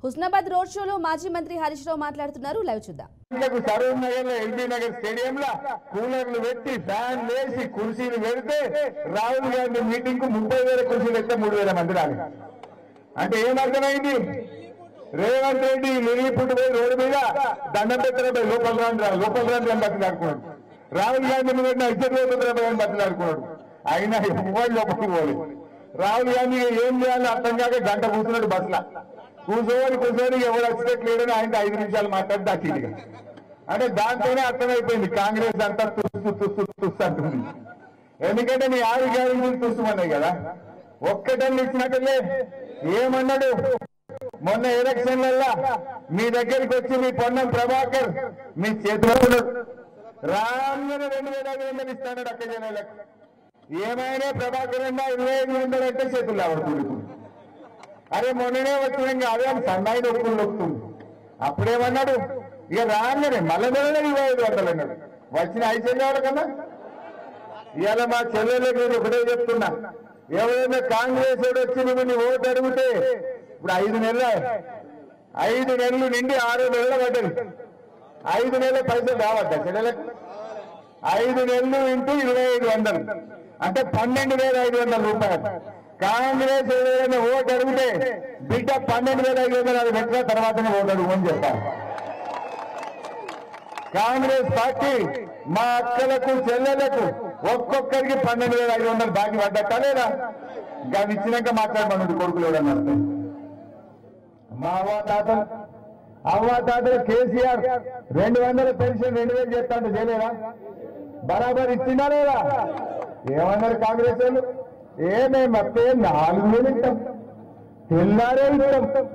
Husnabad road షోలో మాజీ మంత్రి హరీష్ రావు మాట్లాడుతున్నారు. లైవ్ చూద్దాం. సరూర్ నగర్ లో ఎల్బీ నగర్ స్టేడియం లో కూలర్లు పెట్టి ఫ్యాన్ వేసి కుర్చీలు పెడితే రాహుల్ గాంధీ మీటింగ్ కు 30,000 కుర్చీలు ఎత్తే 3,000 మంది రాలి. అంటే ఏమర్థమైంది? రేవంత్ రెడ్డి నిలిపుట్టు పోయి రోడ్డు మీద దండం పెట్టిన లోపల రాని బతిలాడుకున్నాడు. రాహుల్ గాంధీ మీద ఇద్దరు బతిలాడుకున్నాడు. అయినా ఎవరు లోపలికి పోలేదు. రాహుల్ గాంధీ ఏం చేయాలో అర్థం కాక గంట కూర్చున్నాడు బస్సులో. కూర్చొని ఎవరు వచ్చినట్లేడని ఆయన 5 నిమిషాలు మాట్లాడి దాచిగా. అంటే దాంతోనే అర్థమైపోయింది కాంగ్రెస్ అంతా తుస్సు అంటుంది. ఎందుకంటే మీ 6 గ్యారెంటీలు తుస్సుమన్నాయి కదా. ఒక్కటన్ని ఇచ్చినట్లే ఏమన్నాడు? మొన్న ఎలక్షన్లల్లా మీ దగ్గరికి వచ్చి మీ పొన్నం ప్రభాకర్ మీ చేతిలో రాగానే 2,500 ఇస్తాడు అక్క జనాలకు. ఏమైనా ప్రభాకర్ అన్నా 25,000 అంటే చేతులు ఆడుతుంది. అరే మొన్ననే వచ్చిన అదే సన్నాయి నొప్పులు నొక్కుతుంది. అప్పుడేమన్నాడు? ఇక రాగానే మళ్ళీ 2,500 అన్నాడు. వచ్చిన 5 చెల్లెల కన్నా ఇవాళ మా చెల్లెళ్ళకి నేను ఒకటే చెప్తున్నా, ఎవరైనా కాంగ్రెస్ వచ్చి నువ్వు ఓటు అడిగితే ఇప్పుడు 5 నెలలు నిండి 6 నెలలు పడ్డది. 5 నెలల పైసలు రావద్దా చెల్లెలకు? 5 నెలలు ఇంటూ 2,500 అంటే 12,500 రూపాయలు. కాంగ్రెస్ ఏదైనా ఓటు అడిగితే బిడ్డ 12,500 అది పెట్టిన తర్వాతనే ఓటు అడుగుమని చెప్పారు. కాంగ్రెస్ పార్టీ మా అక్కలకు చెల్లెలకు ఒక్కొక్కరికి 12,500 బాకీ పడ్డట్టా లేదా? దాన్ని ఇచ్చినాక మాట్లాడమన్నది కొడుకులు ఎవరన్నా. మా అవ్వాతాతలు కేసీఆర్ 200 పెన్షన్ 2,000 చేస్తాంటే చేయలేదా? బరాబర్ ఇచ్చిందా లేదా? ఏమన్నారు కాంగ్రెస్ వాళ్ళు? మేము వస్తే 4,000 ఇస్తాం, తెల్లారే ఇస్తాం,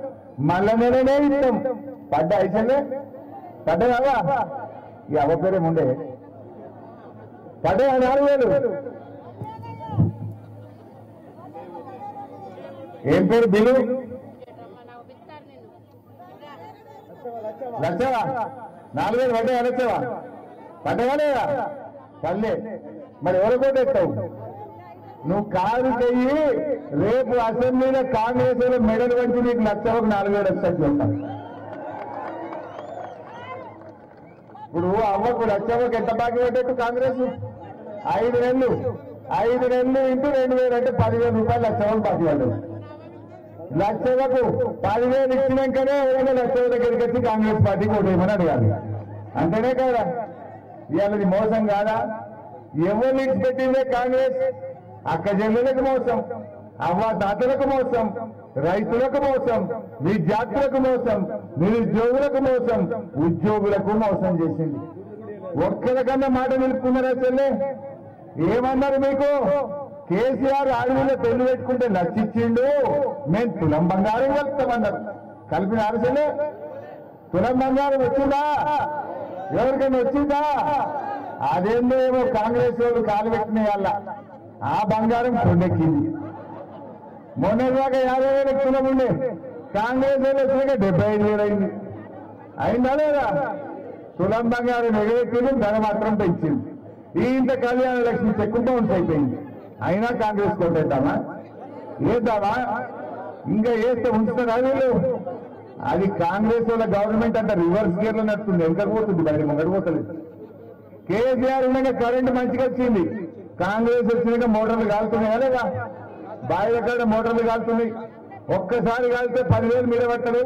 మళ్ళా నెలనే ఇస్తాం. పడ్డ ఐసలే పడ్డదా? ఈ అవ్వ పేరేముండే పడ్డా 4,000. ఏం పేరు? బిల్లు లక్షవా? 4,000 పడ్డా లక్షవా? పడ్డగా లేదా? పల్లె. మరి ఎవరు కొట్టేస్తావు నువ్వు? కారు చెయ్యి, రేపు అసెంబ్లీలో కాంగ్రెస్ లో మెడల్ వంచి నీకు లక్షలకు 4,000 వస్తాయి చెప్తా. ఇప్పుడు అవ్వకు లక్షలకు ఎంత బాకీ పెట్టట్టు కాంగ్రెస్? 5 నెలలు ఇంటూ 2,000 అంటే 10,000 రూపాయలు లక్షలకు బాకీ పడ్డది. లక్షలకు 10,000 ఇచ్చినాకనే ఎవరైనా లక్షల దగ్గరికి వచ్చి కాంగ్రెస్ పార్టీకి ఓటేయమని అడగాలి. అంతేనే కదా? ఇవాళది మోసం కాదా? ఎవరు ఇచ్చిపెట్టిందే కాంగ్రెస్? అక్క చెల్లెలకు మోసం, అవ్వాతాతలకు మోసం, రైతులకు మోసం, విద్యార్థులకు మోసం, నిరుద్యోగులకు మోసం, ఉద్యోగులకు మోసం చేసింది. ఒక్కరికన్నా మాట నిలుపుకున్నారా చెల్లె? ఏమన్నారు మీకు? కేసీఆర్ ఆడవిలో పెళ్లి పెట్టుకుంటే లక్షిచ్చిండు, మేము తులం బంగారం కలుపుతామన్నారు. కలిపిన ఆలోచనే తులం బంగారం వచ్చిందా? ఎవరికైనా వచ్చిందా? అదేందో ఏమో కాంగ్రెస్ వాళ్ళు కాలు పెట్టిన వాళ్ళ ఆ బంగారం కొండెక్కింది. మొన్నటిదాకా 50,000 తులం ఉండే, కాంగ్రెస్ వాళ్ళు వచ్చినాక 75,000 అయింది. అయిందా లేదా? తులం బంగారం ఎగరెక్కింది, ధర మాత్రం పెంచింది. ఇంత కళ్యాణ లక్ష్మి చెక్కు బౌన్స్ అయిపోయింది. అయినా కాంగ్రెస్ కొట్టేద్దామా? వేద్దామా? ఇంకా వేస్తే ఉంచుతారా వీళ్ళు? అది కాంగ్రెస్ వాళ్ళ గవర్నమెంట్ అంతా రివర్స్ గేర్ లో నడుస్తుంది. వెనక పోతుంది, బయట ముంగడు పోతలేదు. కేసీఆర్ ఉండగా కరెంట్ మంచిగా వచ్చింది, కాంగ్రెస్ వచ్చినాక మోటార్లు కాలుతున్నాయా లేదా? బావి ఎక్కడ మోటార్లు కాలుతున్నాయి. ఒక్కసారి కాలితే 10,000 మీద పట్టదు.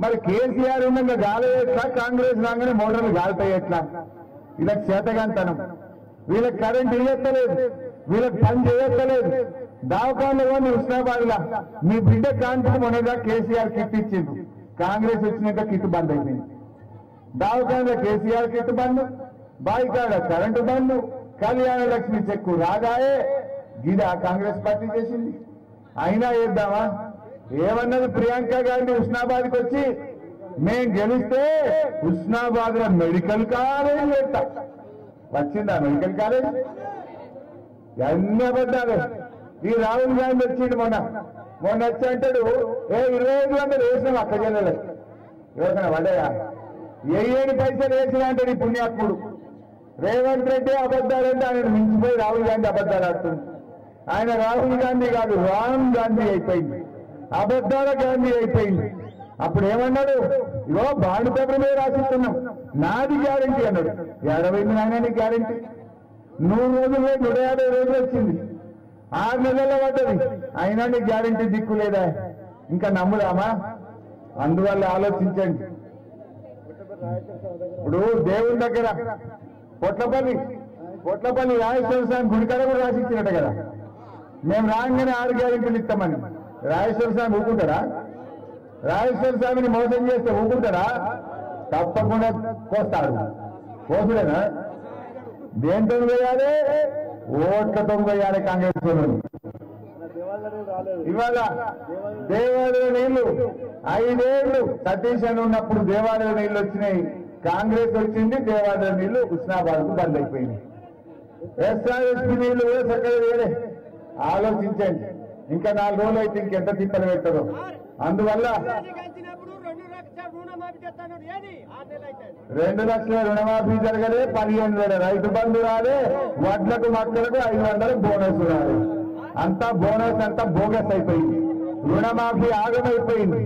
మరి కేసీఆర్ ఉండగా గాలి ఎట్లా? కాంగ్రెస్ రాగానే మోటార్లు కాలుతాయి ఎట్లా? ఇలా చేతగాంతనం. వీళ్ళకి కరెంట్ ఇవ్వలేదు, వీళ్ళకి పని చేయలేదు. దావకాంలో హుస్నాబాద్ లా మీ బిడ్డ కాంతికి మొన్నగా కేసీఆర్ కిట్ ఇచ్చిండు. కాంగ్రెస్ వచ్చినాక కిట్ బంద్ అయిపోయింది. దావకాంలో కేసీఆర్ కిట్ బంద్, బాయికాడ కరెంటు బంద్, కళ్యాణ లక్ష్మి చెక్కు రాగాయే. గిదా కాంగ్రెస్ పార్టీ చేసింది. అయినా వేద్దామా? ఏమన్నది ప్రియాంక గాంధీ హుస్నాబాద్కి వచ్చి, మేం గెలిస్తే హుస్నాబాద్ లో మెడికల్ కాలేజ్ పెడతా. వచ్చిందా మెడికల్ కాలేజ్? అన్ని అబద్ధాలు. ఈ రాహుల్ గాంధీ వచ్చిండు మొన్న వచ్చి అంటాడు, 25,000 వేసినాం అక్క జిల్లాలకు. ఎవరికైనా పడ్డాయా? 7 పైసలు వేసినా అంటే ఈ పుణ్యాత్ముడు రేవంత్ రెడ్డి అబద్ధాలంటే ఆయన మించిపోయి రాహుల్ గాంధీ అబద్ధాలు ఆడుతుంది. ఆయన రాహుల్ గాంధీ కాదు, రామ్ గాంధీ అయిపోయింది, అబద్ధాల గాంధీ అయిపోయింది. అప్పుడు ఏమన్నాడు, ఇగో బాండ్ పేపర్ మీద రాసిస్తున్నాం, నాది గ్యారంటీ అన్నాడు. 50 నాయన గ్యారంటీ 100 రోజుల్లో 150 రోజులు వచ్చింది, 6 నెలల్లో పడ్డది, అయినా నీకు గ్యారంటీ దిక్కు లేదా? ఇంకా నమ్ముదామా? అందువల్ల ఆలోచించండి. ఇప్పుడు దేవుని దగ్గర పొట్లపల్లి రాజేశ్వర స్వామి గుడికాడ కూడా రాసిచ్చినట్ట కదా, మేము రాగానే 6 గ్యారెంటీలు ఇస్తామని. రాజేశ్వర స్వామి ఊరుకుంటారా? రాజేశ్వర స్వామిని మోసం చేస్తే ఊరుకుంటారా? తప్పకుండా కోస్తాడు. కోసుడేనా? దేంతో వేయాలి? ఓట్లతో వేయాలి కాంగ్రెస్ వాళ్ళు. ఇవాళ దేవాలయ నీళ్లు 5 ఏళ్లు సతీష్ అని ఉన్నప్పుడు దేవాలయ నీళ్లు వచ్చినాయి, కాంగ్రెస్ వచ్చింది, దేవాలయ నీళ్లు హుస్నాబాద్ కు బంద్ అయిపోయింది. ఎస్ఆర్ఎస్పీ నీళ్లు కూడా చక్కగా వేరే. ఆలోచించండి, ఇంకా 4 రోజులు అయితే ఇంకెంత తిప్పలు పెట్టదో. అందువల్ల 2 లక్షల రుణమాఫీ జరగలే, 15,000 రైతు బంధు రాలే, వడ్లకు మక్కలకు 500 బోనస్ రాలే. అంతా బోనస్ అంతా బోగస్ అయిపోయింది, రుణమాఫీ ఆగమైపోయింది.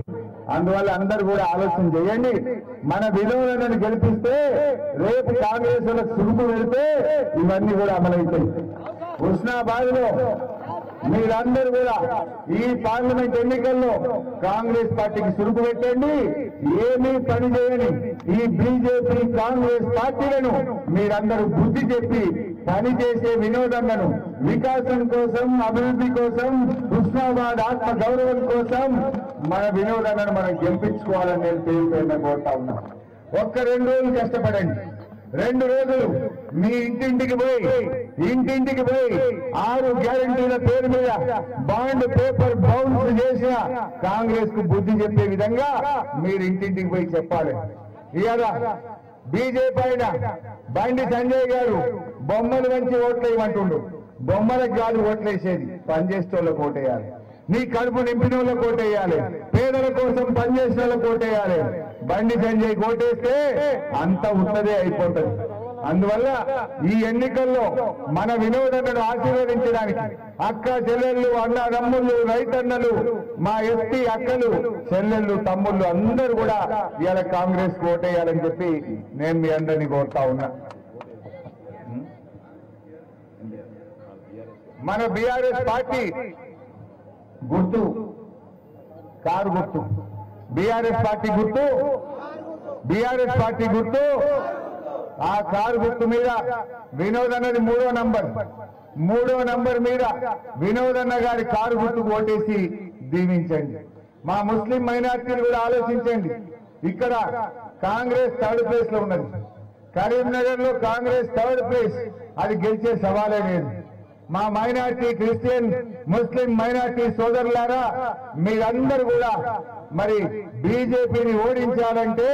అందువల్ల అందరూ కూడా ఆలోచన చేయండి. మన విలువలను గెలిపిస్తే రేపు కాంగ్రెస్ వాళ్ళకి సురుకు వెళ్తే ఇవన్నీ కూడా అమలవుతాయి. హుస్నాబాద్ లో మీరందరూ కూడా ఈ పార్లమెంట్ ఎన్నికల్లో కాంగ్రెస్ పార్టీకి సురుకు పెట్టండి. ఏమీ పని చేయని ఈ బీజేపీ కాంగ్రెస్ పార్టీలను మీరందరూ బుద్ధి చెప్పి పని చేసే వినోదన్నను వికాసం కోసం, అభివృద్ధి కోసం, హుస్నాబాద్ ఆత్మ గౌరవం కోసం మన వినోదన్నను మనం గెలిపించుకోవాలని నేను పేరు పేరున కోరుతా ఉన్నా. 1-2 రోజులు కష్టపడండి. 2 రోజులు మీ ఇంటింటికి పోయి 6 గ్యారెంటీల పేరు మీద బాండ్ పేపర్ బౌన్స్ చేసిన కాంగ్రెస్ కు బుద్ధి చెప్పే విధంగా మీరు ఇంటింటికి పోయి చెప్పాలి. ఇవాళ బీజేపీ అయిన బండి సంజయ్ గారు బొమ్మలు వంచి ఓట్లేయమంటుండు. బొమ్మలకు కాదు ఓట్లేసేది, పనిచేసే వాళ్ళకి ఓటేయాలి. నీ కడుపు నింపిన వాళ్ళకి ఓటేయాలి, పేదల కోసం పనిచేసిన వాళ్ళకి ఓటేయాలి. బండి సంజయ్ ఓటేస్తే అంత ఉన్నదే అయిపోతుంది. అందువల్ల ఈ ఎన్నికల్లో మన వినోదన్నను ఆశీర్వదించడానికి అక్క చెల్లెళ్ళు, అన్నదమ్ముళ్ళు, రైతన్నలు, మా ఎస్టీ అక్కలు, చెల్లెళ్ళు, తమ్ముళ్ళు అందరూ కూడా ఇవాళ కాంగ్రెస్ కు ఓటేయాలని చెప్పి నేను మీ అందరినీ కోరుతా ఉన్నా. మన బీఆర్ఎస్ పార్టీ గుర్తు కారు గుర్తు. బీఆర్ఎస్ పార్టీ గుర్తు ఆ కారు గుర్తు మీద వినోద్ అన్నది 3వ నంబర్ మీద వినోదన్న గారి కారు గుర్తుకు ఓటేసి దీవించండి. మా ముస్లిం మైనార్టీలు కూడా ఆలోచించండి. ఇక్కడ కాంగ్రెస్ 3rd ప్లేస్ లో ఉన్నది. కరీంనగర్ లో కాంగ్రెస్ 3rd ప్లేస్, అది గెలిచే సవాలే లేదు. మా మైనార్టీ, క్రిస్టియన్, ముస్లిం మైనార్టీ సోదరులారా, మీరందరూ కూడా మరి బీజేపీని ఓడించాలంటే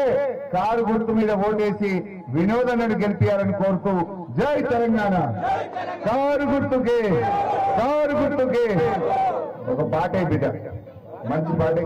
కారు గుర్తు మీద ఓటేసి వినోదన్నను గెలిపించాలని కోరుతూ జై తెలంగాణ. కారు గుర్తుకే ఒక పాట బిడ్డ, మంచి పాట.